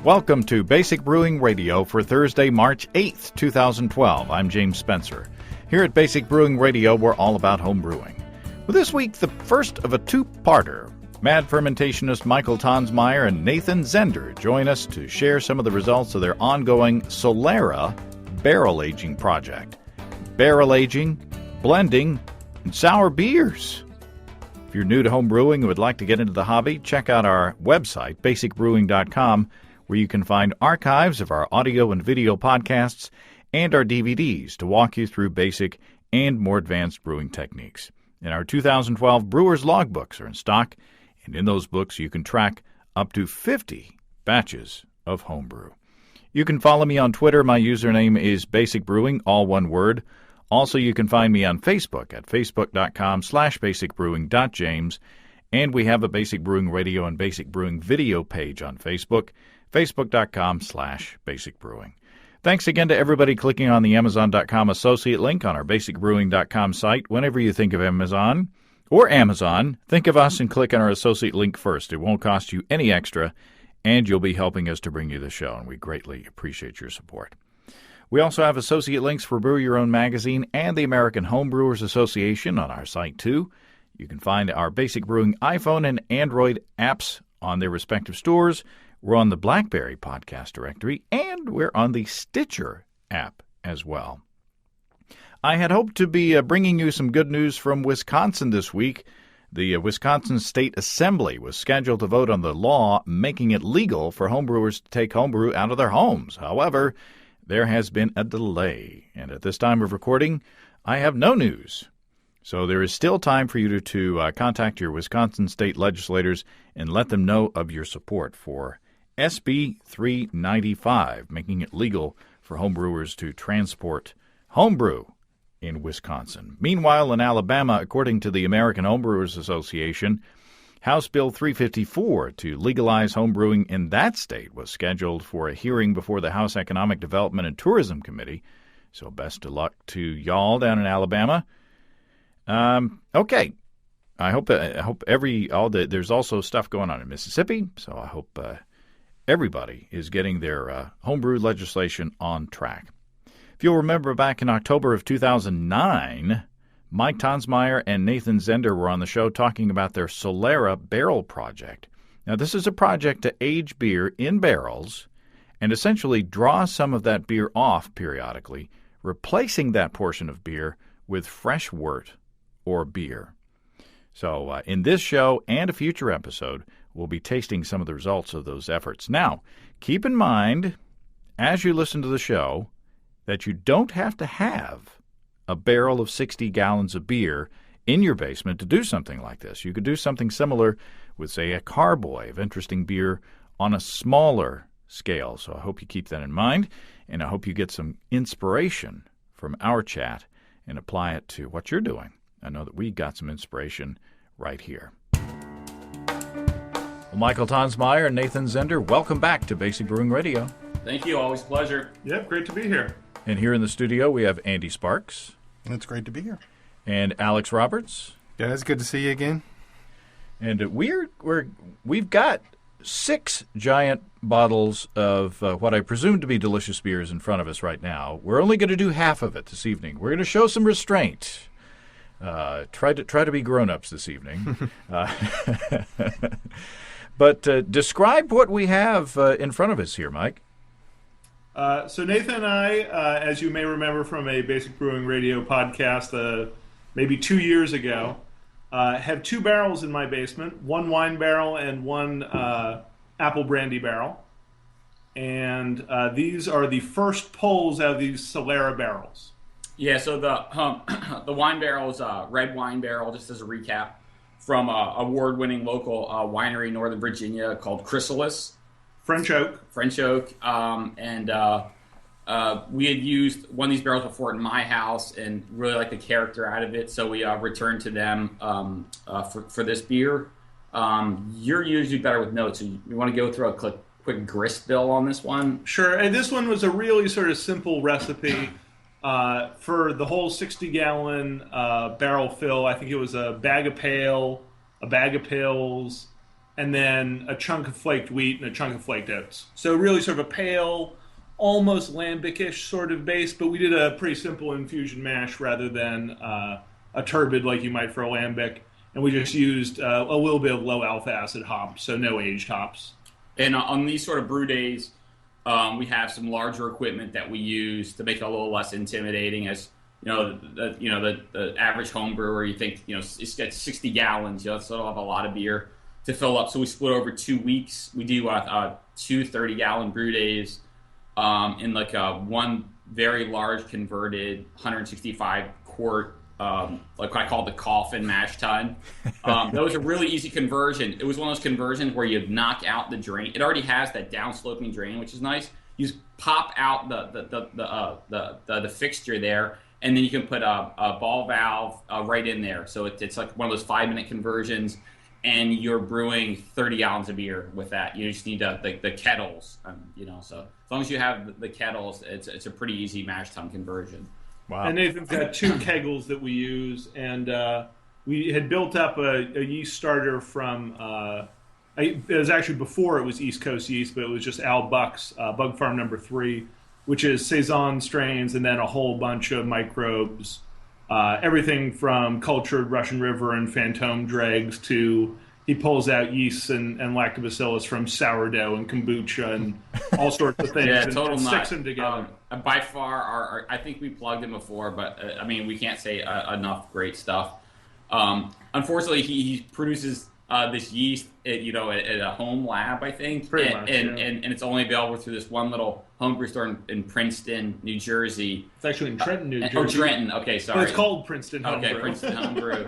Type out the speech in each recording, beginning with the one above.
Welcome to Basic Brewing Radio for Thursday, March 8th, 2012. I'm James Spencer. Here at Basic Brewing Radio, we're all about home brewing. Well, this week, the first of a two-parter. Mad Fermentationist Michael Tonsmeire and Nathan Zeender join us to share some of the results of their ongoing Solera barrel aging project. Barrel aging, blending, and sour beers. If you're new to home brewing and would like to get into the hobby, check out our website, basicbrewing.com, where you can find archives of our audio and video podcasts and our DVDs to walk you through basic and more advanced brewing techniques. And our 2012 Brewer's Logbooks are in stock, and in those books you can track up to 50 batches of homebrew. You can follow me on Twitter. My username is Basic Brewing, all one word. Also, you can find me on Facebook at facebook.com/basicbrewing.james, and we have a Basic Brewing Radio and Basic Brewing video page on Facebook, facebook.com/basicbrewing. Thanks again to everybody clicking on the Amazon.com associate link on our basicbrewing.com site. Whenever you think of Amazon, think of us and click on our associate link first. It won't cost you any extra, and you'll be helping us to bring you the show, and we greatly appreciate your support. We also have associate links for Brew Your Own magazine and the American Homebrewers Association on our site, too. You can find our Basic Brewing iPhone and Android apps on their respective stores. We're on the BlackBerry podcast directory, and we're on the Stitcher app as well. I had hoped to be bringing you some good news from Wisconsin this week. The Wisconsin State Assembly was scheduled to vote on the law making it legal for homebrewers to take homebrew out of their homes. However, there has been a delay, and at this time of recording, I have no news. So there is still time for you to contact your Wisconsin state legislators and let them know of your support for SB 395, making it legal for homebrewers to transport homebrew in Wisconsin. Meanwhile, in Alabama, according to the American Homebrewers Association, House Bill 354 to legalize homebrewing in that state was scheduled for a hearing before the House Economic Development and Tourism Committee. So best of luck to y'all down in Alabama. Okay. I hope there's also stuff going on in Mississippi, so I hope everybody is getting their homebrew legislation on track. If you'll remember, back in October of 2009, Mike Tonsmeire and Nathan Zeender were on the show talking about their Solera barrel project. Now, this is a project to age beer in barrels and essentially draw some of that beer off periodically, replacing that portion of beer with fresh wort or beer. So in this show and a future episode, we'll be tasting some of the results of those efforts. Now, keep in mind, as you listen to the show, that you don't have to have a barrel of 60 gallons of beer in your basement to do something like this. You could do something similar with, say, a carboy of interesting beer on a smaller scale. So I hope you keep that in mind, and I hope you get some inspiration from our chat and apply it to what you're doing. I know that we got some inspiration right here. Well, Michael Tonsmeire and Nathan Zeender, welcome back to Basic Brewing Radio. Thank you. Always a pleasure. Yep, great to be here. And here in the studio, we have Andy Sparks. It's great to be here. And Alex Roberts. Yeah, it's good to see you again. And we've got 6 giant bottles of what I presume to be delicious beers in front of us right now. We're only going to do half of it this evening. We're going to show some restraint. Try to be grown-ups this evening. But describe what we have in front of us here, Mike. So Nathan and I, as you may remember from a Basic Brewing Radio podcast maybe 2 years ago, have 2 barrels in my basement, one wine barrel and one apple brandy barrel. And these are the first pulls out of these Solera barrels. Yeah, so the wine barrel is a red wine barrel, just as a recap, from a award-winning local winery in Northern Virginia called Chrysalis. French oak. And we had used one of these barrels before in my house and really liked the character out of it, so we returned to them for this beer. You're usually better with notes, so you want to go through a quick grist bill on this one? Sure, and this one was a really sort of simple recipe. For the whole 60-gallon barrel fill, I think it was a bag of pale, a bag of pills, and then a chunk of flaked wheat and a chunk of flaked oats. So really sort of a pale, almost lambic-ish sort of base, but we did a pretty simple infusion mash rather than a turbid like you might for a lambic. And we just used a little bit of low alpha acid hops, so no aged hops. And on these sort of brew days, we have some larger equipment that we use to make it a little less intimidating. As the average home brewer, you think it's got 60 gallons, so it'll have a lot of beer to fill up. So we split over 2 weeks. We do 2 30-gallon brew days in like one very large converted 165 quart. Like I call the coffin mash tun. That was a really easy conversion. It was one of those conversions where you knock out the drain. It already has that downsloping drain, which is nice. You just pop out the fixture there, and then you can put a ball valve right in there. So it's like one of those 5-minute conversions, and you're brewing 30 gallons of beer with that. You just need the kettles, So as long as you have the kettles, it's a pretty easy mash tun conversion. Wow. And Nathan's got 2 kegels that we use, and we had built up a yeast starter from, it was actually before it was East Coast yeast, but it was just Al Buck's Bug Farm number 3, which is Saison strains and then a whole bunch of microbes, everything from cultured Russian River and Fantôme dregs to he pulls out yeasts and lactobacillus from sourdough and kombucha and all sorts of things and sticks them together. By far, I think we plugged him before, but we can't say enough great stuff. Unfortunately, he produces this yeast at a home lab, I think, Pretty much, and it's only available through this one little homebrew store in Princeton, New Jersey. It's actually in Trenton, New Jersey. Oh, Trenton. Okay, sorry. But it's called Princeton Homebrew. Okay, Princeton Homebrew.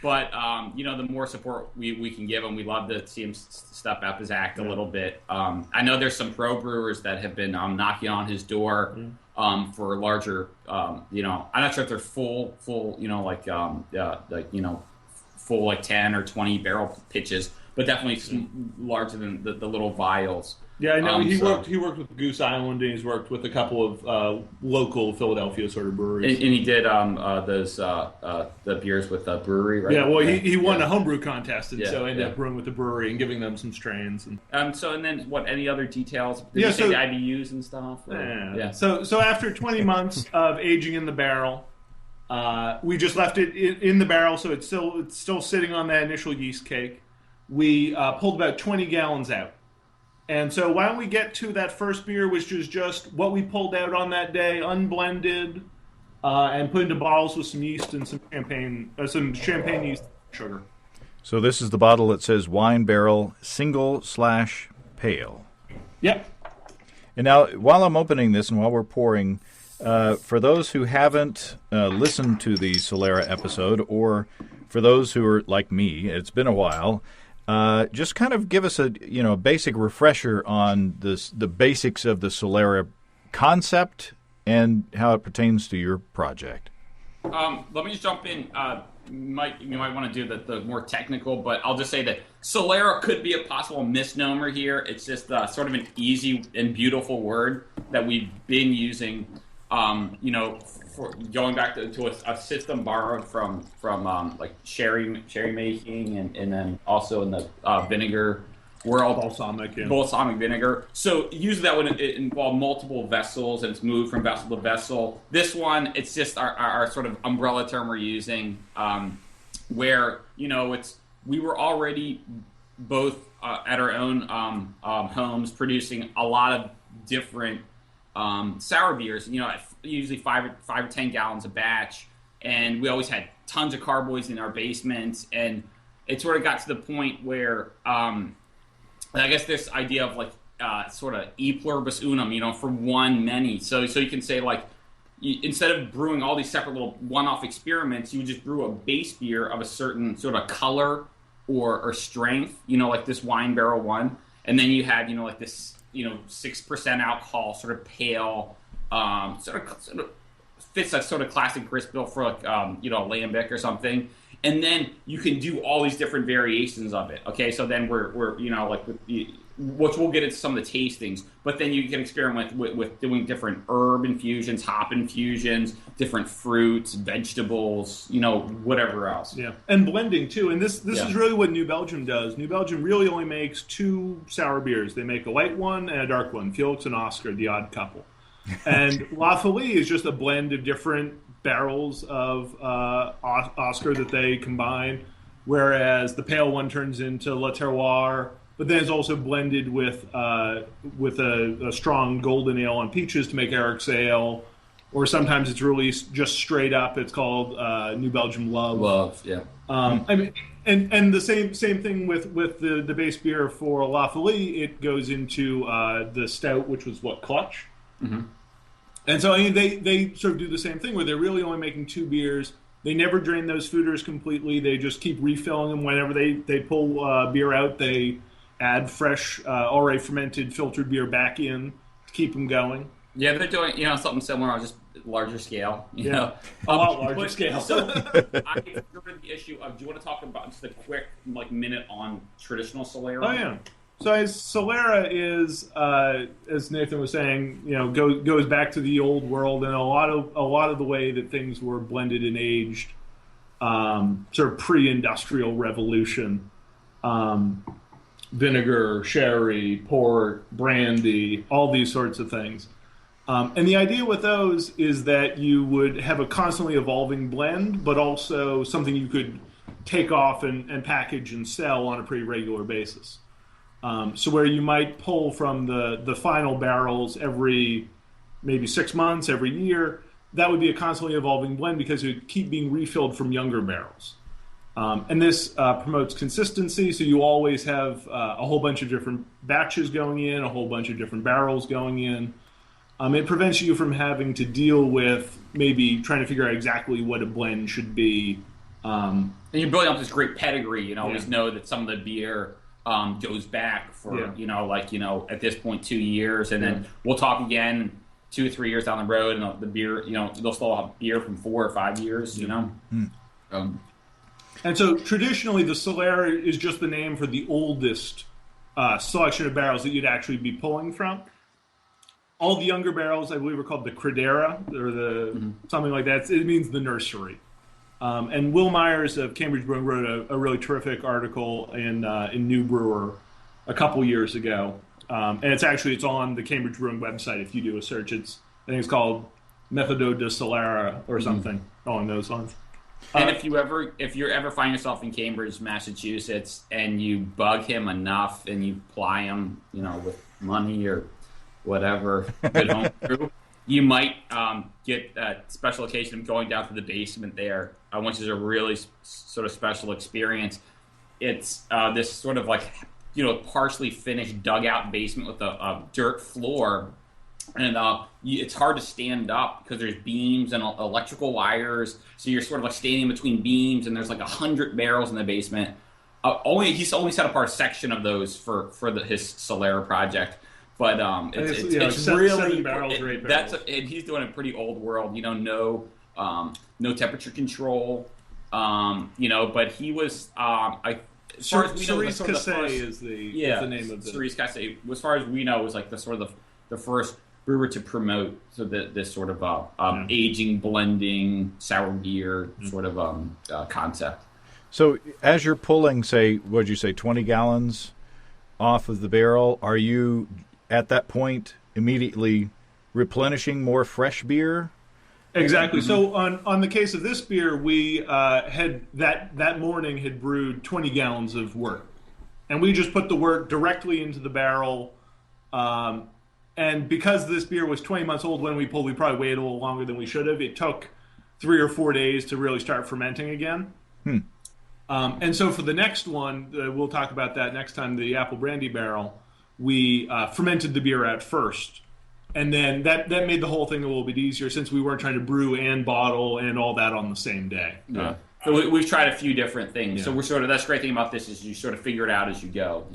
But the more support we can give him, we love to see him step up his act a little bit. I know there's some pro brewers that have been knocking on his door for larger. I'm not sure if they're full, full like 10 or 20 barrel pitches, but definitely larger than the little vials. Yeah, I know. He worked with Goose Island, and he's worked with a couple of local Philadelphia sort of breweries. And he did those the beers with the brewery, right? Yeah, well, he won a homebrew contest, and so ended up brewing with the brewery and giving them some strains. And then any other details? Did you say the IBUs and stuff? Yeah. So after 20 months of aging in the barrel, we just left it in the barrel, so it's still sitting on that initial yeast cake. We pulled about 20 gallons out. And so why don't we get to that first beer, which is just what we pulled out on that day, unblended, and put into bottles with some yeast and some champagne yeast sugar. So this is the bottle that says wine barrel single/pale. Yep. And now, while I'm opening this and while we're pouring, for those who haven't listened to the Solera episode, or for those who are like me, it's been a while. Just kind of give us a basic refresher on the basics of the Solera concept and how it pertains to your project. Let me just jump in. You might want to do the more technical, but I'll just say that Solera could be a possible misnomer here. It's just sort of an easy and beautiful word that we've been using. For going back to a system borrowed from like sherry making and then also in the vinegar world, balsamic vinegar. So usually that would involve multiple vessels, and it's moved from vessel to vessel. This one, it's just our sort of umbrella term we're using, where we were already both at our own homes producing a lot of different sour beers, usually 5 or 10 gallons a batch, and we always had tons of carboys in our basement, and it sort of got to the point where I guess this idea of like sort of e pluribus unum, for one many. So you can say like instead of brewing all these separate little one-off experiments, you would just brew a base beer of a certain sort of color or strength, like this wine barrel one, and then you had like this 6% alcohol, sort of pale, sort of fits that sort of classic grist bill for like a lambic or something. and then you can do all these different variations of it. Okay, so then we're you know, like which we'll get into some of the tastings, but then you can experiment with doing different herb infusions, hop infusions, different fruits, vegetables, you know, whatever else. Yeah, and blending too. And this is really what New Belgium does. New Belgium really only makes 2 sour beers. They make a light one and a dark one. Felix and Oscar, the odd couple. And La Folie is just a blend of different barrels of Oscar that they combine, whereas the pale one turns into La Terroir. But then it's also blended with a strong golden ale on peaches to make Eric's Ale, or sometimes it's released just straight up. It's called New Belgium Love. Love, yeah. I mean, and the same thing with the base beer for La Folie. It goes into the stout, which was Clutch. Mm-hmm. And so I mean, they sort of do the same thing where they're really only making 2 beers. They never drain those foeders completely. They just keep refilling them whenever they pull beer out. They add fresh, already fermented, filtered beer back in to keep them going. Yeah, they're doing something similar on just larger scale. You know? A lot larger scale. So I covered the issue of. Do you want to talk about just a quick minute on traditional Solera? Oh yeah. So Solera is, as Nathan was saying, goes back to the old world, and a lot of the way that things were blended and aged, sort of pre-industrial revolution. Vinegar, sherry, port, brandy, all these sorts of things. And the idea with those is that you would have a constantly evolving blend, but also something you could take off and package and sell on a pretty regular basis. So where you might pull from the final barrels every maybe 6 months, every year, that would be a constantly evolving blend because it would keep being refilled from younger barrels. And this promotes consistency, so you always have a whole bunch of different batches going in, a whole bunch of different barrels going in. It prevents you from having to deal with maybe trying to figure out exactly what a blend should be. And you're building up this great pedigree. You always know that some of the beer goes back for, at this point 2 years, and then we'll talk again 2 or 3 years down the road, and the beer, they'll still have beer from 4 or 5 years, And so traditionally, the Solera is just the name for the oldest selection of barrels that you'd actually be pulling from. All the younger barrels, I believe, are called the Credera, or something like that. It means the nursery. And Will Myers of Cambridge Brewing wrote a really terrific article in New Brewer a couple years ago. And it's on the Cambridge Brewing website if you do a search. I think it's called Méthode de Solera or something along those lines. And if you ever find yourself in Cambridge, Massachusetts, and you bug him enough and you ply him, with money or whatever, good home brew, you might get a special occasion of going down to the basement there, which is a really sort of special experience. It's this sort of partially finished dugout basement with a dirt floor. And it's hard to stand up because there's beams and electrical wires. So you're sort of standing between beams, and there's 100 barrels in the basement. He's only set apart a section of those for his Solera project. But it's really 7 barrels or 8 barrels. And he's doing a pretty old world. No temperature control. But he was as far as we know, Cerise Cassé is the name of the Cerise Cassé. As far as we know, was the first brewer to promote this sort of aging, blending, sour beer sort of concept. So as you're pulling, say, what'd you say, 20 gallons off of the barrel, are you at that point immediately replenishing more fresh beer? Exactly. So on the case of this beer, we had that morning had brewed 20 gallons of wort, and we just put the wort directly into the barrel. And because this beer was 20 months old when we pulled, we probably waited a little longer than we should have. It took 3 or 4 days to really start fermenting again. And so for the next one, we'll talk about that next time, the apple brandy barrel, we fermented the beer out first. And then that made the whole thing a little bit easier since we weren't trying to brew and bottle and all that on the same day. Yeah. So we've tried a few different things. Yeah. So that's the great thing about this is you sort of figure it out as you go,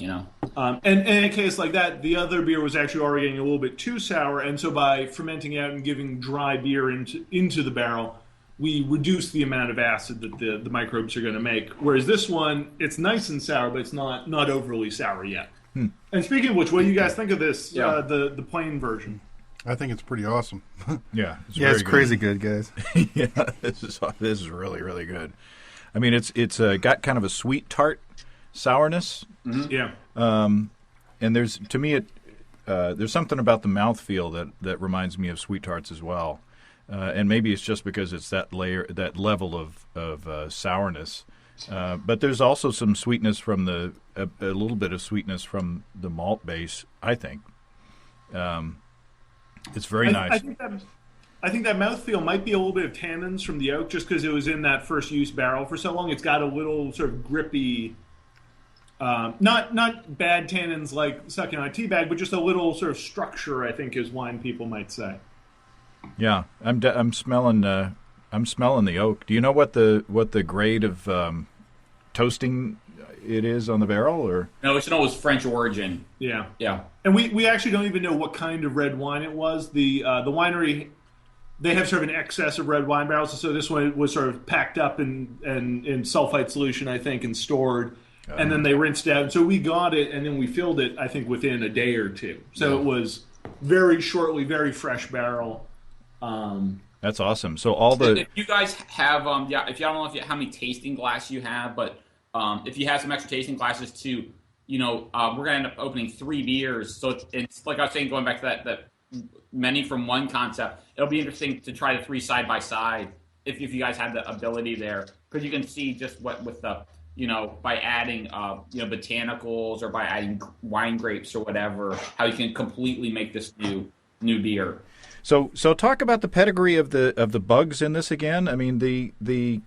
And in a case like that, the other beer was actually already getting a little bit too sour, and so by fermenting out and giving dry beer into the barrel, we reduce the amount of acid that the microbes are going to make. Whereas this one, it's nice and sour, but it's not overly sour yet. And speaking of which, what do you guys think of this, the plain version? I think it's pretty awesome. Yeah, it's crazy good, guys. Yeah, this is really, really good. I mean, it's got kind of a sweet tart sourness. Yeah. And there's something about the mouthfeel that reminds me of sweet tarts as well. And maybe it's just because it's that level of sourness. But there's also some sweetness from a little bit of sweetness from the malt base, I think. It's very nice. I think that mouthfeel might be a little bit of tannins from the oak, just because it was in that first use barrel for so long. It's got a little sort of grippy, not bad tannins like sucking on a tea bag, but just a little sort of structure, I think, as wine people might say. Yeah, I'm smelling the oak. Do you know what the grade of toasting it is on the barrel, or no? It's always French origin. Yeah. And we actually don't even know what kind of red wine it was. The winery, they have sort of an excess of red wine barrels, so this one was sort of packed up in sulfite solution, I think, and stored, and then they rinsed out. So we got it, and then we filled it, I think, within a day or two. So it was very shortly, very fresh barrel. That's awesome. So all the if you guys have if you don't know how many tasting glasses you have, but if you have some extra tasting glasses too, we're gonna end up opening 3 beers. So it's like I was saying, going back to that many from one concept. It'll be interesting to try the 3 side by side if you guys have the ability there, because you can see just what with the by adding botanicals or by adding wine grapes or whatever, how you can completely make this new beer. So talk about the pedigree of the bugs in this again. I mean,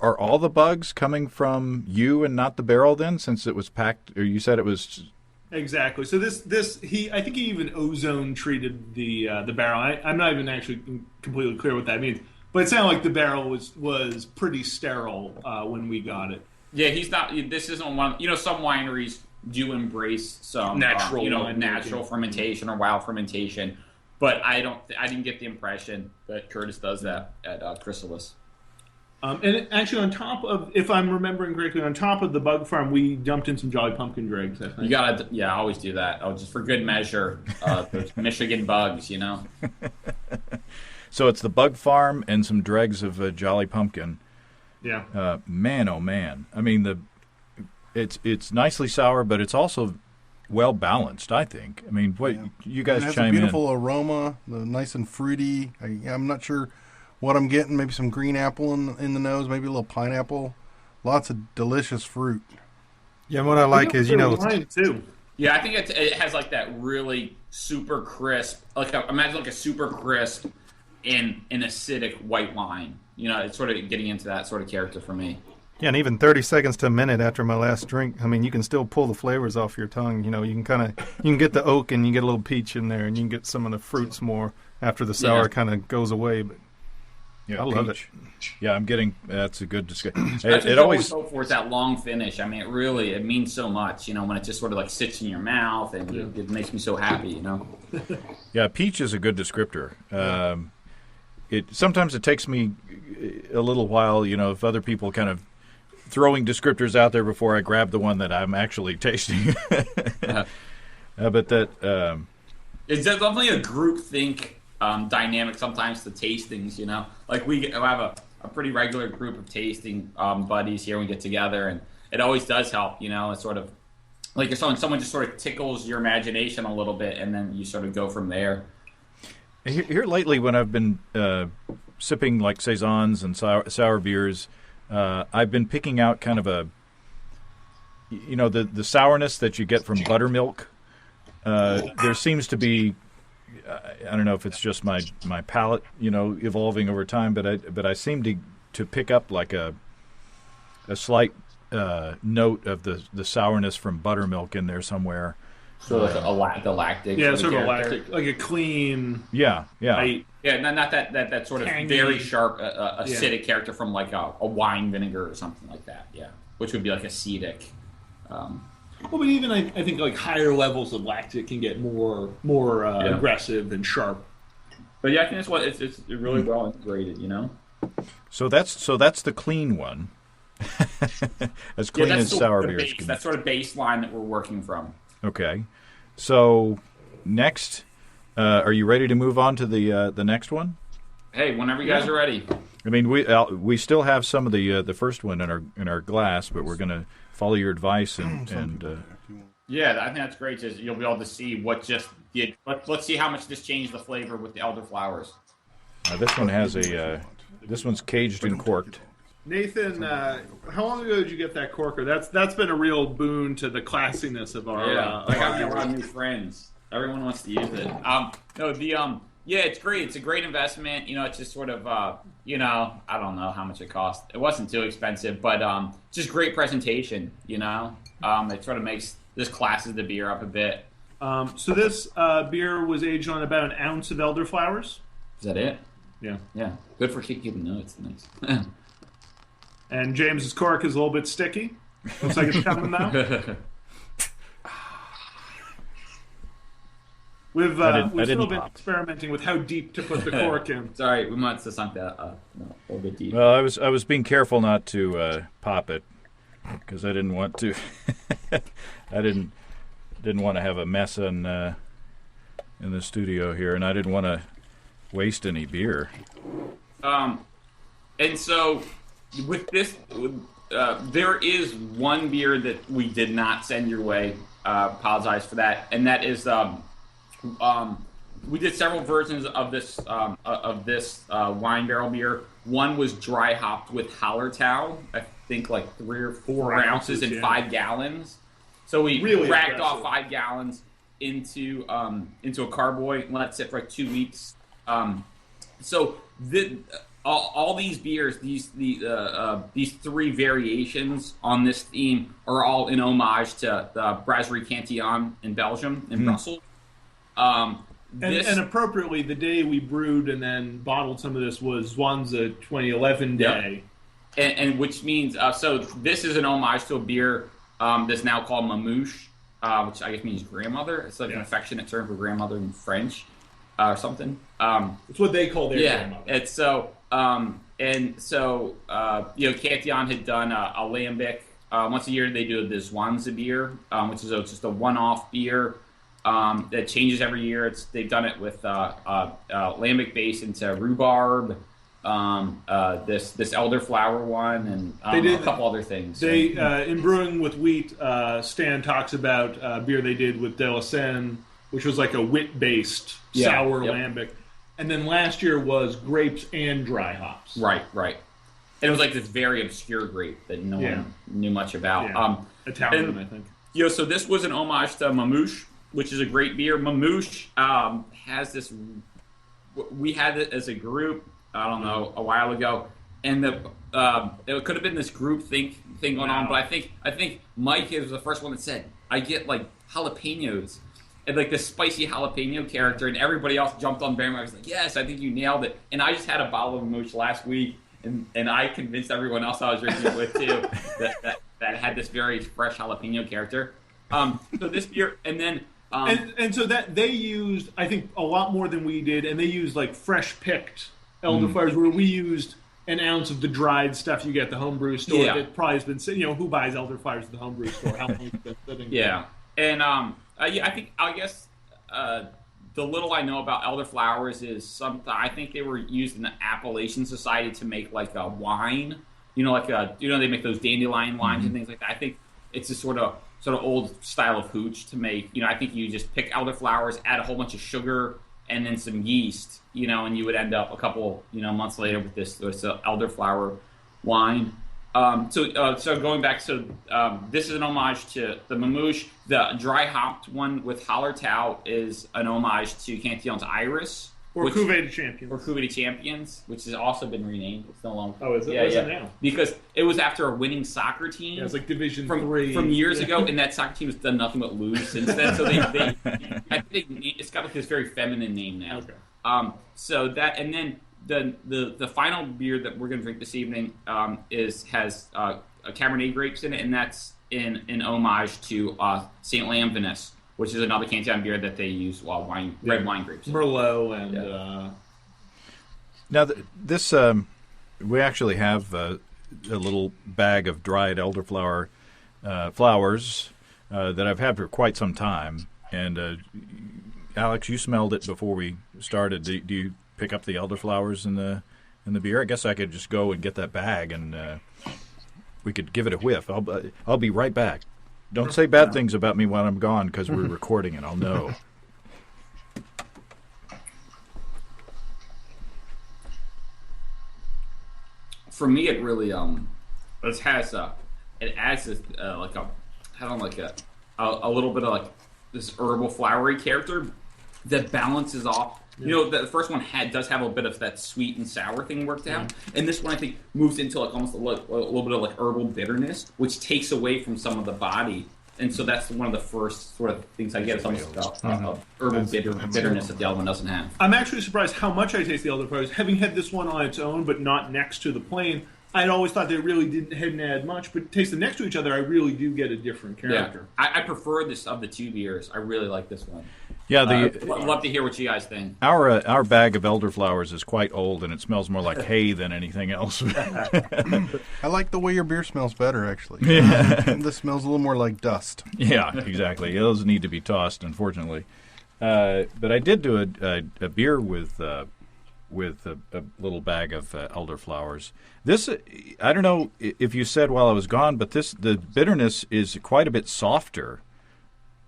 are all the bugs coming from you and not the barrel then, since it was packed, or you said it was? Exactly. So I think he even ozone treated the barrel. I'm not even actually completely clear what that means, but it sounded like the barrel was pretty sterile when we got it. Yeah, he's not. This isn't one. Some wineries do embrace some natural fermentation or wild fermentation. But I didn't get the impression that Curtis does that at Chrysalis. And actually, on top of, if I'm remembering correctly, on top of the bug farm, we dumped in some Jolly Pumpkin dregs, I think. You gotta, I always do that. Just for good measure. Those Michigan bugs, So it's the bug farm and some dregs of Jolly Pumpkin. Yeah. Man, oh man! I mean, it's nicely sour, but it's also well balanced, I think. I mean, you guys chime in. It has a beautiful aroma, nice and fruity. I'm not sure what I'm getting. Maybe some green apple in the nose, maybe a little pineapple. Lots of delicious fruit. Yeah, and what I like is, wine too. Yeah, I think it has like that really super crisp, imagine like a super crisp and an acidic white wine. It's sort of getting into that sort of character for me. Yeah, and even 30 seconds to a minute after my last drink, I mean, you can still pull the flavors off your tongue. You can get the oak and you get a little peach in there, and you can get some of the fruits more after the sour kind of goes away. But yeah, I love it. Yeah, I'm getting. That's a good discussion. That's what always hope for, is that long finish. I mean, it means so much. When it just sort of like sits in your mouth, and it makes me so happy. Yeah, peach is a good descriptor. Sometimes it takes me a little while. If other people kind of throwing descriptors out there before I grab the one that I'm actually tasting. But that it's definitely a group think dynamic sometimes to tastings. Like we have a pretty regular group of tasting buddies here. We get together, and it always does help. It's sort of like someone just sort of tickles your imagination a little bit, and then you sort of go from there. Here lately, when I've been sipping like saisons and sour beers, I've been picking out kind of the sourness that you get from buttermilk. There seems to be, I don't know if it's just my palate, evolving over time, but I seem to pick up like a slight note of the sourness from buttermilk in there somewhere. So like the lactic. Yeah, sort of a lactic, like a clean. Yeah. Light. Yeah, not that sort of tangy, very sharp acidic character from like a wine vinegar or something like that. Yeah, which would be like acetic. Well, but even I think like higher levels of lactic can get more aggressive and sharp. But yeah, I think it's really well integrated. So that's the clean one. As clean as sour beers can. That's sort of baseline that we're working from. Okay. So next, are you ready to move on to the next one? Hey, whenever you guys are ready. I mean, we still have some of the first one in our glass, but we're going to follow your advice and yeah, I think that's great. Just you'll be able to see what just did. Let's see how much this changed the flavor with the elderflowers. This one has this one's caged and corked. Nathan, how long ago did you get that corker? That's been a real boon to the classiness of our. I got me a lot of new friends. Everyone wants to use it. Yeah, it's great. It's a great investment. It's just sort of, I don't know how much it cost. It wasn't too expensive, but just great presentation. It sort of makes this classes the beer up a bit. So this beer was aged on about an ounce of elderflowers. Is that it? Yeah. Yeah. Nice. Good for keeping notes. Nice. And James's cork is a little bit sticky. Looks like it's coming now. We've still been experimenting with how deep to put the cork in. Sorry, we might have sunk that a little bit deep. Well, I was being careful not to pop it because I didn't want to. I didn't want to have a mess in the studio here, and I didn't want to waste any beer. And so with this, there is one beer that we did not send your way. Apologize for that, and that is. We did several versions of this wine barrel beer. One was dry hopped with Hallertau, I think like 3 or 4 ounces in 5 gallons. So we really racked off 5 gallons into a carboy and let it sit for like 2 weeks. So all these beers, these 3 variations on this theme are all in homage to the Brasserie Cantillon in Belgium, in Brussels. And appropriately, the day we brewed and then bottled some of this was Zwanza 2011 day. Yep. And which means, so this is an homage to a beer that's now called Mamouche, which I guess means grandmother. It's like an affectionate term for grandmother in French or something. It's what they call their grandmother. It's so, Cantillon had done a lambic. Once a year they do the Zwanza beer, which is just a one-off beer. That changes every year. They've done it with lambic base into rhubarb, this elderflower one, and a couple other things. In Brewing with Wheat, Stan talks about beer they did with De La Seine, which was like a wit-based sour lambic. And then last year was grapes and dry hops. Right. And it was like this very obscure grape that no one knew much about. Yeah. Italian, I think. So this was an homage to Mamouche, which is a great beer. Mamouche has this. We had it as a group, I don't know, a while ago, and it could have been this group thing going on. But I think Mike is the first one that said, "I get like jalapenos," and like this spicy jalapeno character, and everybody else jumped on bandwagon. I was like, "Yes, I think you nailed it." And I just had a bottle of Mamouche last week, and I convinced everyone else I was drinking it with too that had this very fresh jalapeno character. So this beer, and then. And so that they used, I think, a lot more than we did, and they used like fresh picked elderflowers, where we used an ounce of the dried stuff you get at the homebrew store. Yeah. That probably has been, who buys elderflowers at the homebrew store? How long has it been sitting? Yeah, and I guess the little I know about elderflowers is I think they were used in the Appalachian Society to make like a wine. They make those dandelion wines and things like that. I think it's a sort of old style of hooch to make. I think you just pick elderflowers, add a whole bunch of sugar, and then some yeast, and you would end up a couple, months later with this elderflower wine. So going back, this is an homage to the Mamouche. The dry hopped one with Hallertau is an homage to Cantillon's Iris. Or Cuvée de Champions. Or Cuvée de Champions, which has also been renamed. It's no longer. Oh, is it? What's it now? Because it was after a winning soccer team. Yeah, it's like Division 3. From years ago, and that soccer team has done nothing but lose since then. So I think it's got like this very feminine name now. Okay. So that, and then the final beer that we're going to drink this evening has Cabernet grapes in it, and that's in homage to Saint Lamvinus, which is another Cantillon beer that they use red wine grapes. Merlot and... Now, this we actually have a little bag of dried elderflower flowers that I've had for quite some time. And Alex, you smelled it before we started. Do you pick up the elderflowers in the beer? I guess I could just go and get that bag and we could give it a whiff. I'll be right back. Don't say bad things about me while I'm gone because we're recording it. I'll know. For me, it really it adds this like a little bit of like this herbal flowery character that balances off. Yeah. You know, the first one does have a bit of that sweet and sour thing worked out, and this one I think moves into like almost a little bit of like herbal bitterness, which takes away from some of the body. And so that's one of the first sort of things I get is almost of herbal bitterness that the other one doesn't have. I'm actually surprised how much I taste the elderflowers. Having had this one on its own, but not next to the plain, I'd always thought they really hadn't add much. But taste them next to each other, I really do get a different character. Yeah. I prefer this of the two beers. I really like this one. Yeah, I'd love to hear what you guys think. Our bag of elderflowers is quite old, and it smells more like hay than anything else. I like the way your beer smells better, actually. Yeah. This smells a little more like dust. Yeah, exactly. Those need to be tossed, unfortunately. But I did do a beer with a little bag of elderflowers. This, I don't know if you said while I was gone, but the bitterness is quite a bit softer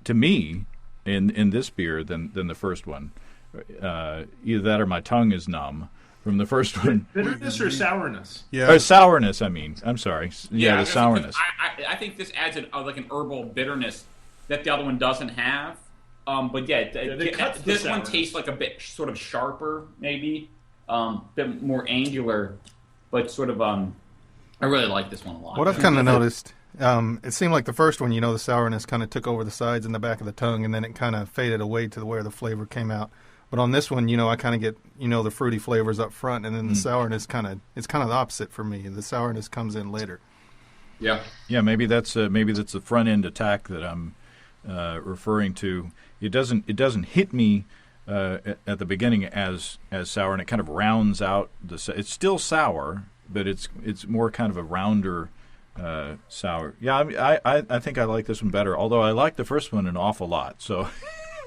to me in this beer than the first one. Either that or my tongue is numb from the first one. Bitterness or sourness? Yeah. Or sourness, I mean. I'm sorry. Yeah, the sourness. I think this adds like an herbal bitterness that the other one doesn't have. But this one tastes like a bit sort of sharper, maybe. A bit more angular, but sort of, I really like this one a lot. What I've kind of noticed, it seemed like the first one, the sourness kind of took over the sides and the back of the tongue, and then it kind of faded away to where the flavor came out. But on this one, I kind of get, the fruity flavors up front, and then the sourness it's kind of the opposite for me. The sourness comes in later. Yeah. Yeah, maybe that's the front end attack that I'm referring to. It doesn't hit me at the beginning as sour, and it kind of rounds out it's still sour, but it's more kind of a rounder sour. Yeah, I think I like this one better, although I like the first one an awful lot. So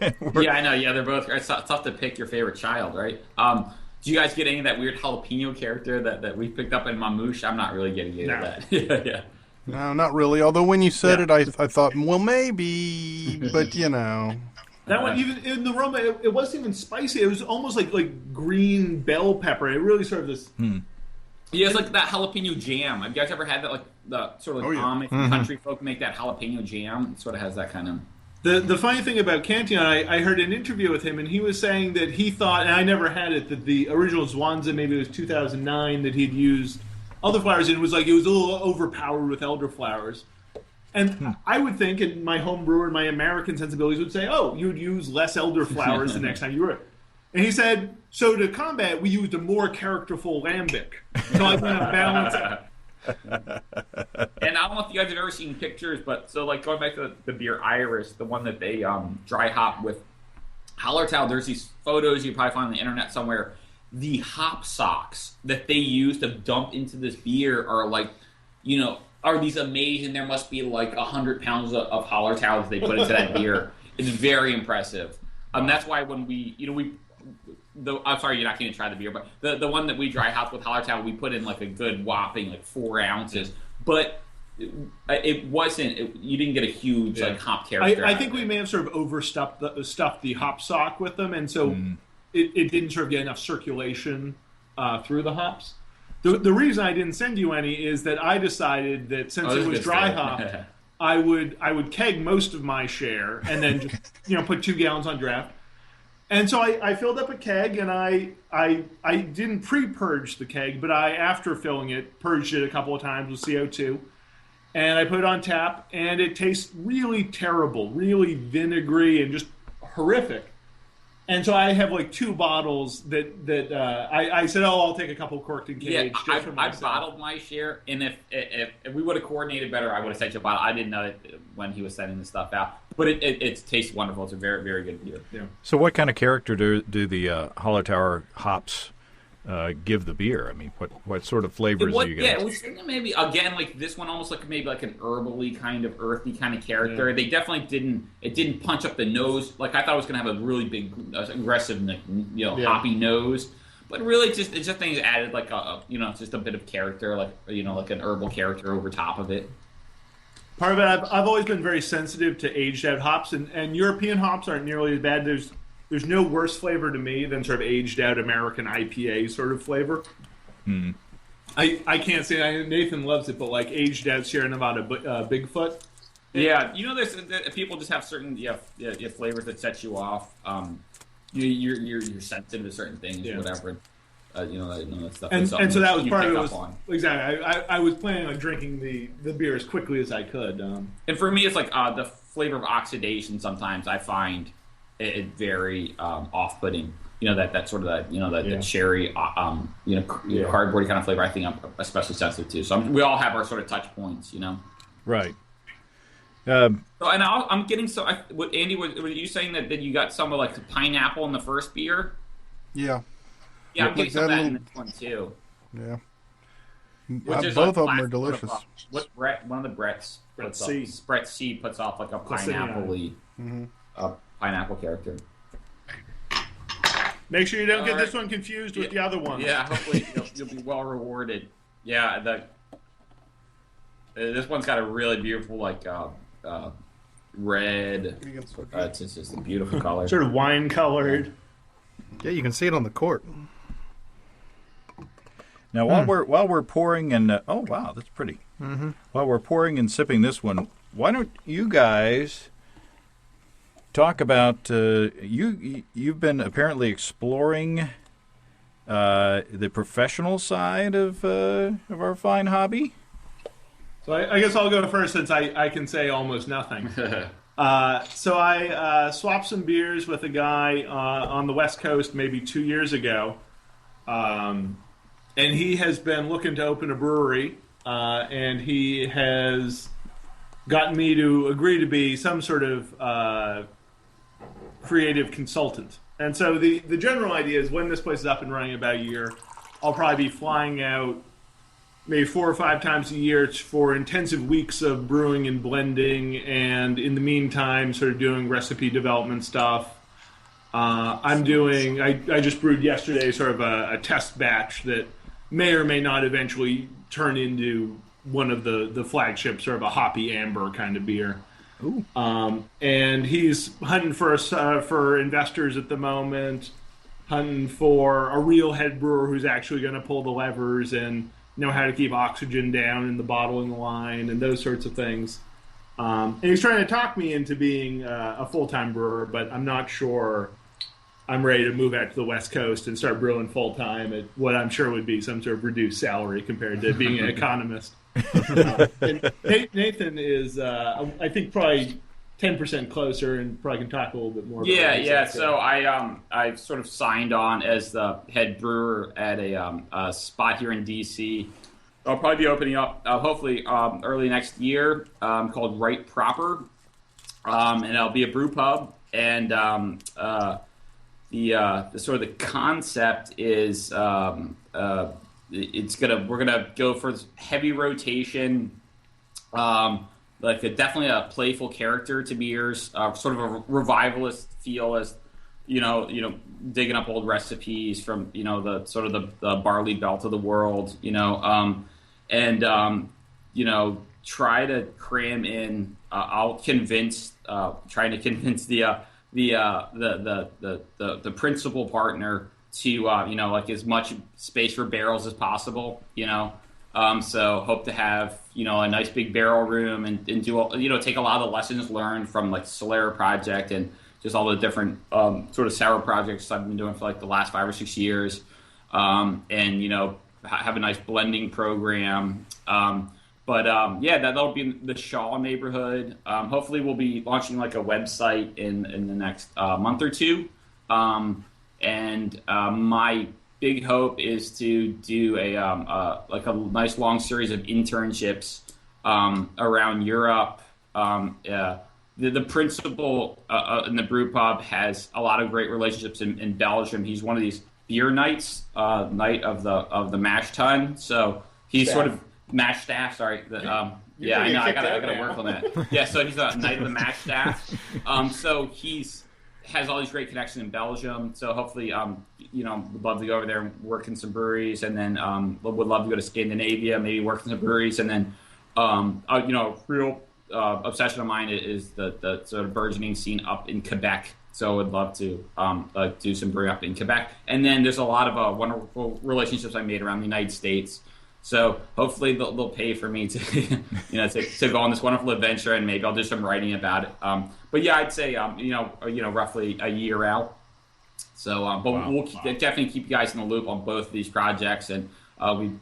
yeah, I know. Yeah, they're both. It's tough to pick your favorite child, right? Do you guys get any of that weird jalapeno character that we picked up in Mamouche? I'm not really getting any of that. Yeah. No, not really. Although when you said it, I thought, well, maybe, but That one, even in the aroma, it wasn't even spicy. It was almost like green bell pepper. It really sort of this. Yeah, it's like that jalapeno jam. Have you guys ever had that? Like the sort of Amish country folk make that jalapeno jam. It sort of has that kind of. The funny thing about Cantillon, I heard an interview with him, and he was saying that he thought, and I never had it, that the original Zwanza, maybe it was 2009, that he'd used elderflowers, and it was a little overpowered with elderflowers. And I would think, and my home brewer and my American sensibilities would say, oh, you would use less elderflowers the next time you brew it. And he said, so to combat, we used a more characterful lambic. So I kind of balance it. And I don't know if you guys have ever seen pictures, but so like going back to the beer Iris, the one that they dry hop with Hallertau, there's these photos you probably find on the internet somewhere. The hop socks that they use to dump into this beer are like, are these amazing. There must be like 100 pounds of Hallertau that they put into that beer. It's very impressive. That's why when I'm sorry, you're not going to try the beer, but the one that we dry hopped with Hallertau, we put in like a good whopping 4 ounces. But it wasn't. You didn't get a huge hop character. I think we may have sort of overstuffed the hop sock with them, and so it didn't sort of get enough circulation through the hops. The reason I didn't send you any is that I decided that since it was dry hopped, I would keg most of my share and then just put 2 gallons on draft. And so I filled up a keg, and I didn't pre-purge the keg, but after filling it, purged it a couple of times with CO2. And I put it on tap, and it tastes really terrible, really vinegary and just horrific. And so I have 2 bottles that I said, I'll take a couple corked and caged. Yeah, I bottled my share, and if we would have coordinated better, I would have sent you a bottle. I didn't know it when he was sending the stuff out. But it tastes wonderful. It's a very, very good beer. Yeah. So what kind of character do the Hallertauer hops give the beer? I mean, what sort of flavors do you get? Yeah, it was thinking maybe again like this one, almost like maybe like an herbally kind of earthy kind of character. Yeah. They definitely didn't punch up the nose. Like I thought it was going to have a really big, aggressive, hoppy nose. But really, it's just things added like just a bit of character, like like an herbal character over top of it. Part of it, I've always been very sensitive to aged out hops, and European hops aren't nearly as bad. There's no worse flavor to me than sort of aged out American IPA sort of flavor. I can't say Nathan loves it, but like aged out Sierra Nevada Bigfoot. Yeah, there's people just have certain flavors that set you off. You're sensitive to certain things, whatever. That stuff. And so that was part of it. Exactly. I was planning on drinking the beer as quickly as I could. And for me, it's like the flavor of oxidation. Sometimes I find it very off-putting. That sort of that cherry, cardboardy kind of flavor. I think I'm especially sensitive to. So we all have our sort of touch points. Right. I'm getting Andy, were you saying that you got some of like the pineapple in the first beer? Yeah. Yeah, I'm getting some of that in this one too. Yeah. Both of them are delicious. One of the Brett's Brett C puts off like a pineapple-y pineapple character. Make sure you don't get this one confused with the other ones. Yeah, hopefully you'll be well rewarded. Yeah, this one's got a really beautiful red. It's just a beautiful color. Sort of wine colored. Yeah, you can see it on the cork. Now, while we're pouring and oh wow, that's pretty. Mm-hmm. While we're pouring and sipping this one, why don't you guys talk about you've been apparently exploring the professional side of our fine hobby? So I guess I'll go first since I can say almost nothing. So I swapped some beers with a guy on the West Coast maybe 2 years ago. And he has been looking to open a brewery, and he has gotten me to agree to be some sort of creative consultant. And so the general idea is when this place is up and running about a year, I'll probably be flying out maybe 4 or 5 times a year for intensive weeks of brewing and blending, and in the meantime sort of doing recipe development stuff. I just brewed yesterday sort of a test batch that may or may not eventually turn into one of the flagship sort of a hoppy amber kind of beer. Ooh. And he's hunting for investors at the moment, hunting for a real head brewer who's actually going to pull the levers and know how to keep oxygen down in the bottling line and those sorts of things. And he's trying to talk me into being a full-time brewer, but I'm not sure I'm ready to move out to the West Coast and start brewing full-time at what I'm sure would be some sort of reduced salary compared to being an economist. And Nathan is, I think, probably 10% closer and probably can talk a little bit more about it. Yeah. So I sort of signed on as the head brewer at a spot here in D.C. I'll probably be opening up hopefully early next year called Right Proper, and it'll be a brew pub. And the sort of the concept is we're gonna go for heavy rotation. Definitely a playful character to beers, sort of a revivalist feel as, digging up old recipes from, the sort of the barley belt of the world, try to cram in. I'll convince, trying to convince the principal partner to, as much space for barrels as possible, So hope to have, a nice big barrel room and do, take a lot of the lessons learned from like Solera project and just all the different sort of sour projects I've been doing for like the last 5 or 6 years. Have a nice blending program. That'll be in the Shaw neighborhood. Hopefully we'll be launching like a website in the next month or two. My big hope is to do a nice long series of internships around Europe. The principal in the brew pub has a lot of great relationships in Belgium. He's one of these beer nights, night of the mash tun. So he's sort of mash staff. Sorry, yeah, I know. I gotta work on that. Yeah, so he's a night of the mash staff. So has all these great connections in Belgium. So hopefully, would love to go over there and work in some breweries, and then would love to go to Scandinavia, maybe work in some breweries, and then real obsession of mine is the sort of burgeoning scene up in Quebec. So I would love to do some brewing up in Quebec. And then there's a lot of wonderful relationships I made around the United States. So hopefully they'll pay for me to to go on this wonderful adventure, and maybe I'll do some writing about it. But yeah, I'd say roughly a year out. So we'll definitely keep you guys in the loop on both of these projects, and we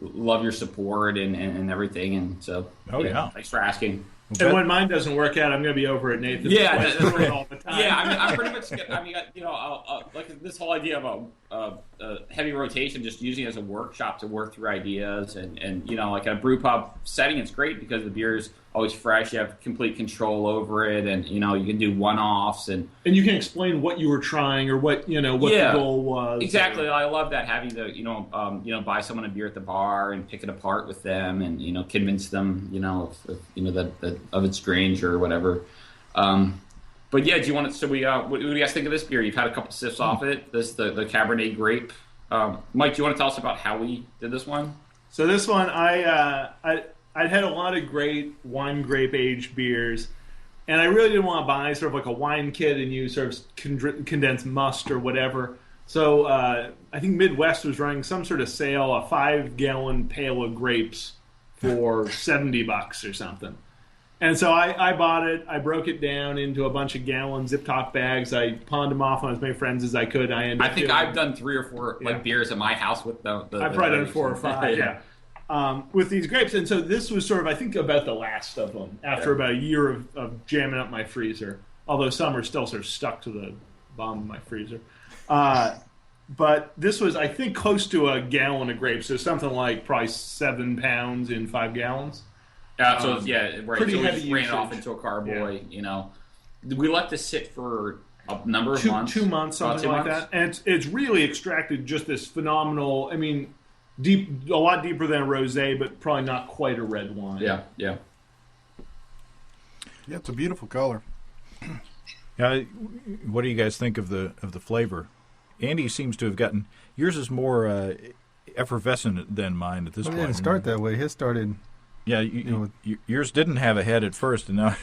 love your support and everything. And so thanks for asking. And when mine doesn't work out, I'm going to be over at Nathan's place all the time. Yeah, I'm pretty much. Like this whole idea of a heavy rotation, just using it as a workshop to work through ideas, and like in a brew pub setting, it's great because the beer is always fresh. You have complete control over it, and you can do one-offs, and you can explain what you were trying or what the goal was. Exactly, I love that, having to buy someone a beer at the bar and pick it apart with them, and convince them of its strange or whatever. But yeah, do you want to? So what do you guys think of this beer? You've had a couple sips off it. This the Cabernet Grape. Mike, do you want to tell us about how we did this one? So this one, I'd had a lot of great wine grape aged beers, and I really didn't want to buy sort of like a wine kit and use sort of condensed must or whatever. So I think Midwest was running some sort of sale, a 5-gallon pail of grapes for $70 or something. And so I bought it. I broke it down into a bunch of gallon zip-top bags. I pawned them off on as many friends as I could. I think I've done 3 or 4 beers at my house with the I've probably done 4 or 5. Yeah. With these grapes. And so this was sort of, I think, about the last of them after about a year of jamming up my freezer. Although some are still sort of stuck to the bottom of my freezer. But this was, I think, close to a gallon of grapes. So something like probably 7 pounds in 5 gallons. Right. Pretty so we heavy just ran it off usage. into a carboy. We let this sit for a number of months. 2 months, something like that. And it's really extracted just this phenomenal, a lot deeper than a rosé, but probably not quite a red wine. Yeah. Yeah, it's a beautiful color. What do you guys think of the flavor? Andy seems to have gotten yours is more effervescent than mine at this point. It didn't start that way. His started. Yeah, yours didn't have a head at first, and now.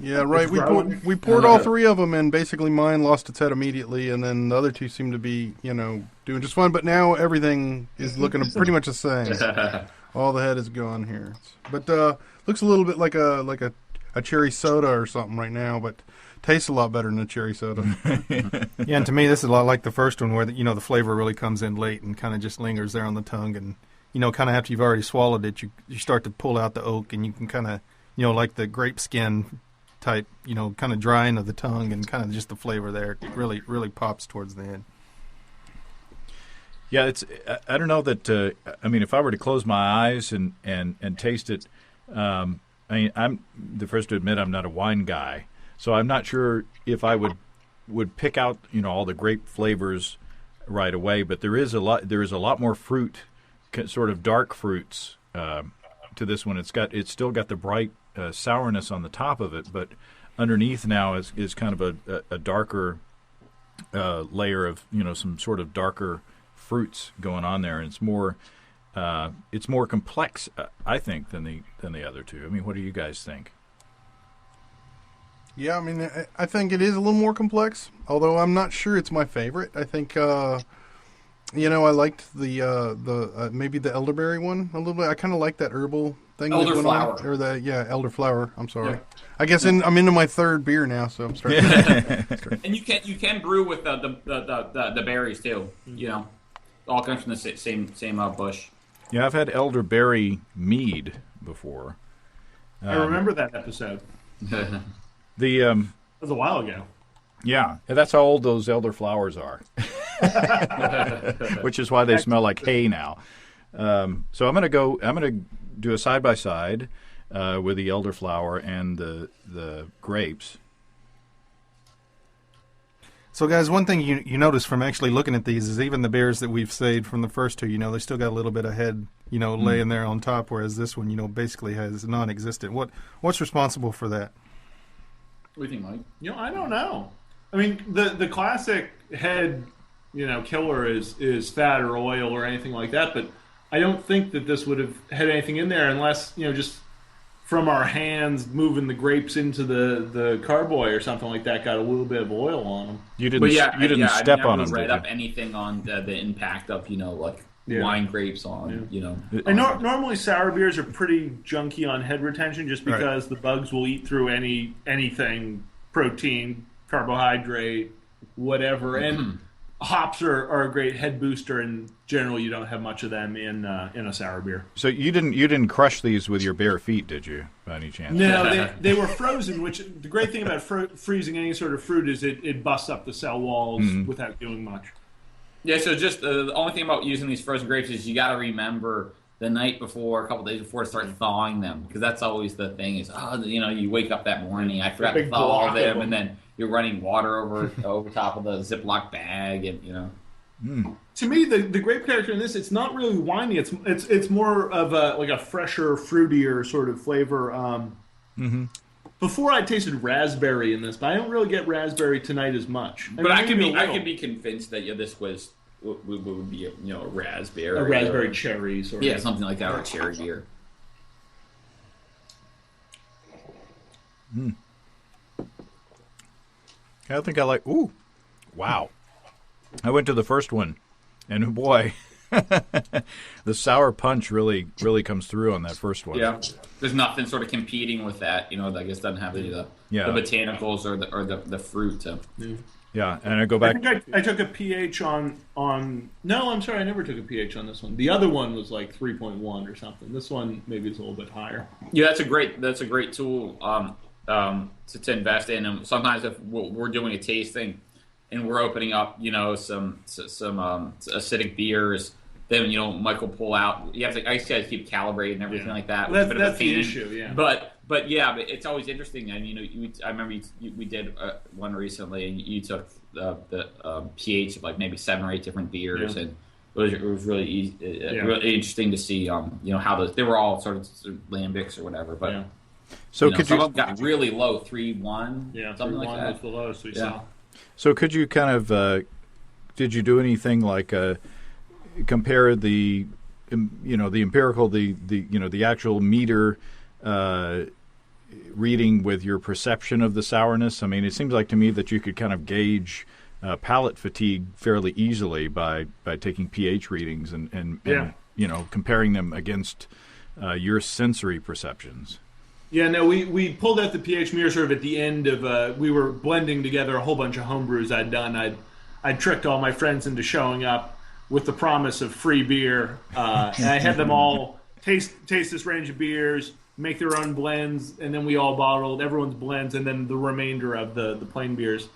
Yeah, right. We poured all 3 of them, and basically mine lost its head immediately, and then the other 2 seem to be, doing just fine. But now everything is looking pretty much the same. All the head is gone here, but looks a little bit like a cherry soda or something right now, but tastes a lot better than a cherry soda. Yeah, and to me, this is a lot like the first one, where the flavor really comes in late and kind of just lingers there on the tongue, and kind of after you've already swallowed it, you start to pull out the oak, and you can kind of, like the grape skin type, kind of drying of the tongue, and kind of just the flavor there really, really pops towards the end. Yeah, I don't know that, if I were to close my eyes and taste it, I'm the first to admit I'm not a wine guy, so I'm not sure if I would pick out, all the grape flavors right away, but there is a lot more fruit, sort of dark fruits to this one. It's still got the bright sourness on the top of it, but underneath now is kind of a darker layer of some sort of darker fruits going on there, and it's more complex, I think, than the other 2. What do you guys think? Yeah, I think it is a little more complex, although I'm not sure it's my favorite. I think I liked the maybe the elderberry one a little bit. I kind of like that herbal thing. Elderflower. Elderflower. I'm sorry. Yeah. I guess I'm into my 3rd beer now, so I'm starting. And you can brew with the berries too. All comes from the same bush. Yeah, I've had elderberry mead before. I remember that episode. That was a while ago. Yeah, that's how old those elderflowers are. Which is why they smell like hay now. So I'm gonna do a side by side with the elderflower and the grapes. So, guys, one thing you notice from actually looking at these is even the beers that we've saved from the first two, they still got a little bit of head, laying there on top, whereas this one, basically has non-existent. What's responsible for that? What do you think, Mike? I don't know. I mean, the classic head, killer is fat or oil or anything like that, but I don't think that this would have had anything in there unless, just from our hands moving the grapes into the carboy or something like that got a little bit of oil on them. You didn't step on them. I read up anything on the impact of wine grapes on And normally sour beers are pretty junky on head retention just because the bugs will eat through anything, protein, carbohydrate, whatever, and hops are a great head booster, and generally you don't have much of them in a sour beer. So you didn't crush these with your bare feet, did you, by any chance? No, they were frozen. Which the great thing about freezing any sort of fruit is it busts up the cell walls without doing much. Yeah. So just the only thing about using these frozen grapes is you got to remember the night before, a couple days before, to start thawing them, because that's always the thing. Is you wake up that morning, I forgot to thaw all them, and then you're running water over top of the Ziploc bag, and To me, the grape character in this, it's not really winey. It's more of a fresher, fruitier sort of flavor. Before I tasted raspberry in this, but I don't really get raspberry tonight as much. But I could be convinced that this would be a raspberry, a raspberry cherry sort of, something like that, or a cherry beer. I think I like. Ooh, wow! I went to the first one, and boy, the sour punch really comes through on that first one. Yeah, there's nothing sort of competing with that. I guess doesn't have the botanicals or the fruit. Yeah, and I go back. I think I took a pH on. No, I'm sorry, I never took a pH on this one. The other one was like 3.1 or something. This one maybe is a little bit higher. Yeah, that's a great tool to invest in. And sometimes if we're doing a tasting and we're opening up, some acidic beers, then Mike will pull out. You have to, I guess, keep calibrating and everything like that. That's the issue. Yeah. But it's always interesting. And I remember we did one recently, and you took the pH of like maybe 7 or 8 different beers, and it was really easy, really interesting to see. How they were all sort of lambics or whatever, but. Yeah. So could some of them got really low, 3.1, something like that. Was the lowest we saw. So could you kind of did you do anything like compare the empirical the actual meter reading with your perception of the sourness? I mean, it seems like to me that you could kind of gauge palate fatigue fairly easily by taking pH readings and comparing them against your sensory perceptions. Yeah, no, we pulled out the pH meter sort of at the end of we were blending together a whole bunch of homebrews I'd done. I'd tricked all my friends into showing up with the promise of free beer, and I had them all taste this range of beers, make their own blends, and then we all bottled everyone's blends, and then the remainder of the plain beers.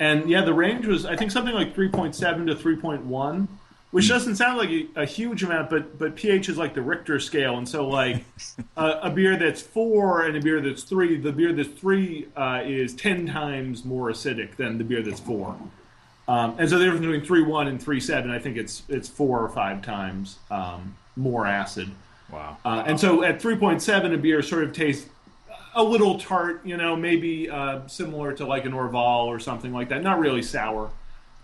And the range was, I think, something like 3.7 to 3.1. Which doesn't sound like a huge amount, but pH is like the Richter scale, and so like a beer that's 4 and a beer that's 3, the beer that's 3 is 10 times more acidic than the beer that's 4. And so the difference between 3.1 and 3.7, I think it's 4 or 5 times more acid. Wow. And so at 3.7, a beer sort of tastes a little tart, maybe similar to like an Orval or something like that. Not really sour.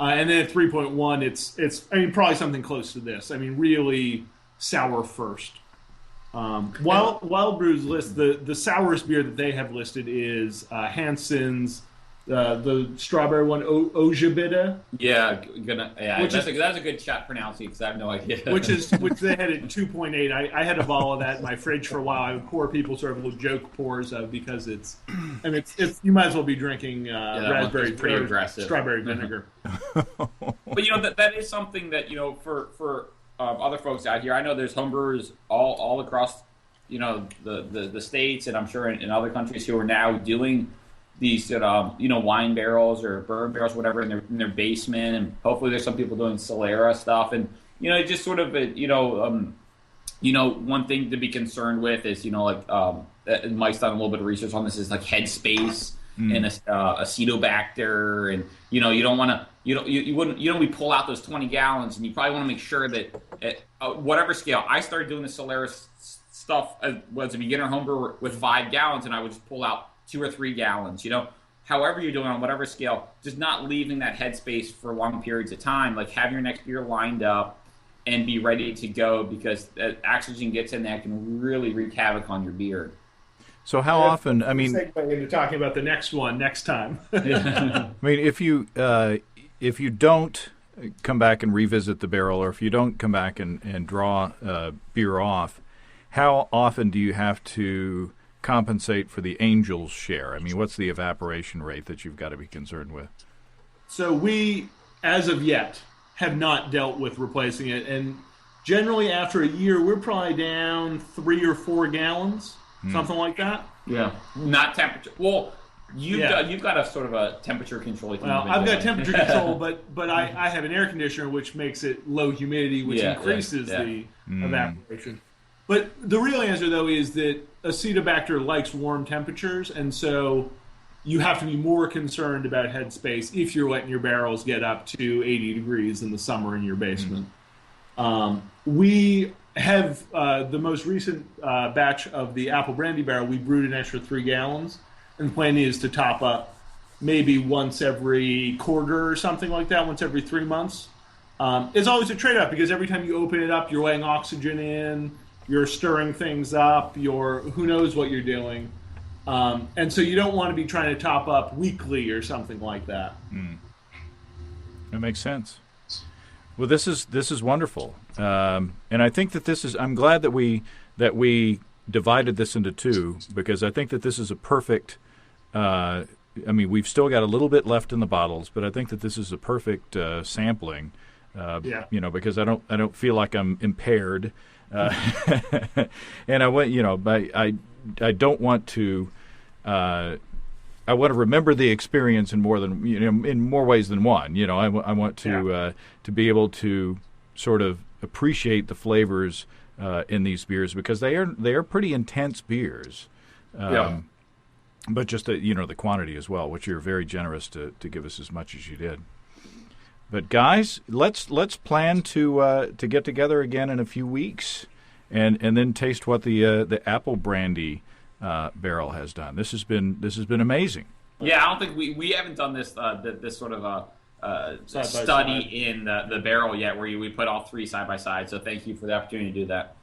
And then at 3.1, it's probably something close to this. I mean, really sour first. Wild Brew's list, the sourest beer that they have listed is Hansen's, the strawberry one, Ojibida. That's a good shot pronouncing because I have no idea. which they had at 2.8. I had a bottle of that in my fridge for a while. I would pour people sort of little joke pours because it's you might as well be drinking raspberry, pretty aggressive strawberry vinegar. But that is something that for other folks out here. I know there's homebrewers all across the states, and I'm sure in other countries who are now doing these wine barrels or bourbon barrels, whatever, in their basement, and hopefully there's some people doing Solera stuff, and just sort of one thing to be concerned with is Mike's done a little bit of research on this is like headspace. and Acetobacter, and you don't want to you wouldn't we pull out those 20 gallons, and you probably want to make sure that at whatever scale. I started doing the Solera stuff as a beginner homebrewer with 5 gallons, and I would just pull out 2 or 3 gallons. However you're doing on whatever scale, just not leaving that headspace for long periods of time. Like, have your next beer lined up and be ready to go, because oxygen gets in there, can really wreak havoc on your beer. So how often? I mean, segue into talking about the next one next time. I mean, if you don't come back and revisit the barrel, or if you don't come back and draw beer off, how often do you have to compensate for the Angel's share? I mean, what's the evaporation rate that you've got to be concerned with? So we, as of yet, have not dealt with replacing it, and generally after a year, we're probably down 3 or 4 gallons, something like that. Yeah, not temperature. Well, you've got a sort of a temperature control. Well, I've got temperature control, but I have an air conditioner, which makes it low humidity, which increases the evaporation. But the real answer, though, is that Acetobacter likes warm temperatures, and so you have to be more concerned about headspace if you're letting your barrels get up to 80 degrees in the summer in your basement. We have the most recent batch of the apple brandy barrel. We brewed an extra 3 gallons, and the plan is to top up maybe once every quarter or something like that, once every 3 months. It's always a trade-off, because every time you open it up, you're letting oxygen in, you're stirring things up, who knows what you're doing. And so you don't want to be trying to top up weekly or something like that. That makes sense. Well, this is wonderful, and I think that I'm glad that we divided this into 2, because I think that this is a perfect. I mean, we've still got a little bit left in the bottles, but I think that this is a perfect sampling. Because I don't feel like I'm impaired. And I don't want to. I want to remember the experience in more ways than one. I want to be able to sort of appreciate the flavors in these beers, because they are pretty intense beers. But just the quantity as well, which you're very generous to give us as much as you did. But guys, let's plan to get together again in a few weeks, and then taste what the apple brandy barrel has done. This has been amazing. Yeah, I don't think we haven't done this sort of study in the barrel yet, where we put all 3 side by side. So thank you for the opportunity to do that.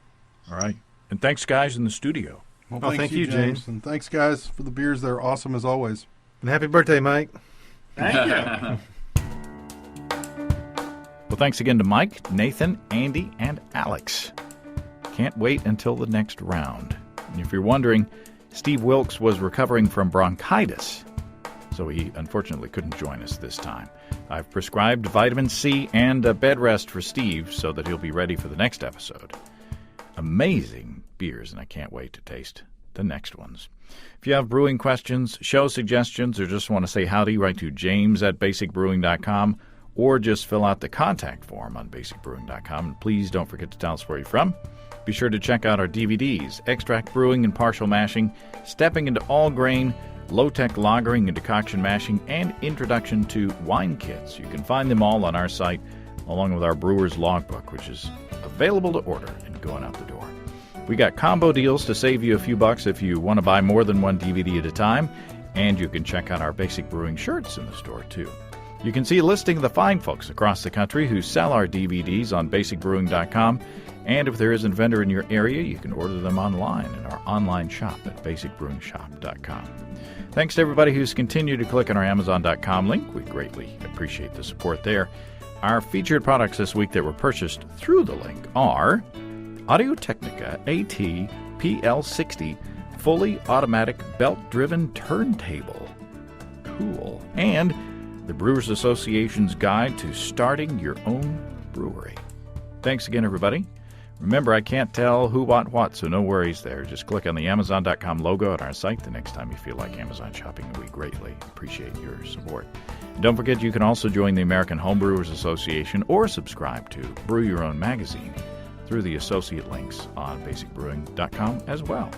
All right, and thanks guys in the studio. Well, thank you, James, and thanks guys for the beers. They're awesome as always. And happy birthday, Mike. Thank you. Well, thanks again to Mike, Nathan, Andy, and Alex. Can't wait until the next round. And if you're wondering, Steve Wilkes was recovering from bronchitis, so he unfortunately couldn't join us this time. I've prescribed vitamin C and a bed rest for Steve so that he'll be ready for the next episode. Amazing beers, and I can't wait to taste the next ones. If you have brewing questions, show suggestions, or just want to say howdy, write to james@basicbrewing.com, or just fill out the contact form on basicbrewing.com. And please don't forget to tell us where you're from. Be sure to check out our DVDs, Extract Brewing and Partial Mashing, Stepping into All Grain, Low-Tech Lagering and Decoction Mashing, and Introduction to Wine Kits. You can find them all on our site, along with our Brewer's Logbook, which is available to order and going out the door. We got combo deals to save you a few bucks if you want to buy more than one DVD at a time, and you can check out our Basic Brewing shirts in the store, too. You can see a listing of the fine folks across the country who sell our DVDs on basicbrewing.com, and if there isn't a vendor in your area, you can order them online in our online shop at basicbrewingshop.com. Thanks to everybody who's continued to click on our Amazon.com link. We greatly appreciate the support there. Our featured products this week that were purchased through the link are Audio-Technica AT-PL60 fully automatic belt-driven turntable. Cool. And the Brewers Association's Guide to Starting Your Own Brewery. Thanks again, everybody. Remember, I can't tell who bought what, so no worries there. Just click on the Amazon.com logo on our site the next time you feel like Amazon shopping, and we greatly appreciate your support. And don't forget, you can also join the American Homebrewers Association or subscribe to Brew Your Own magazine through the associate links on basicbrewing.com as well.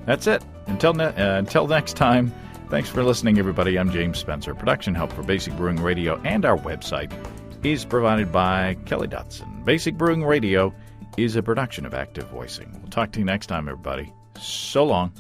That's it. Until next time, Thanks for listening, everybody. I'm James Spencer. Production help for Basic Brewing Radio and our website is provided by Kelly Dotson. Basic Brewing Radio is a production of Active Voicing. We'll talk to you next time, everybody. So long.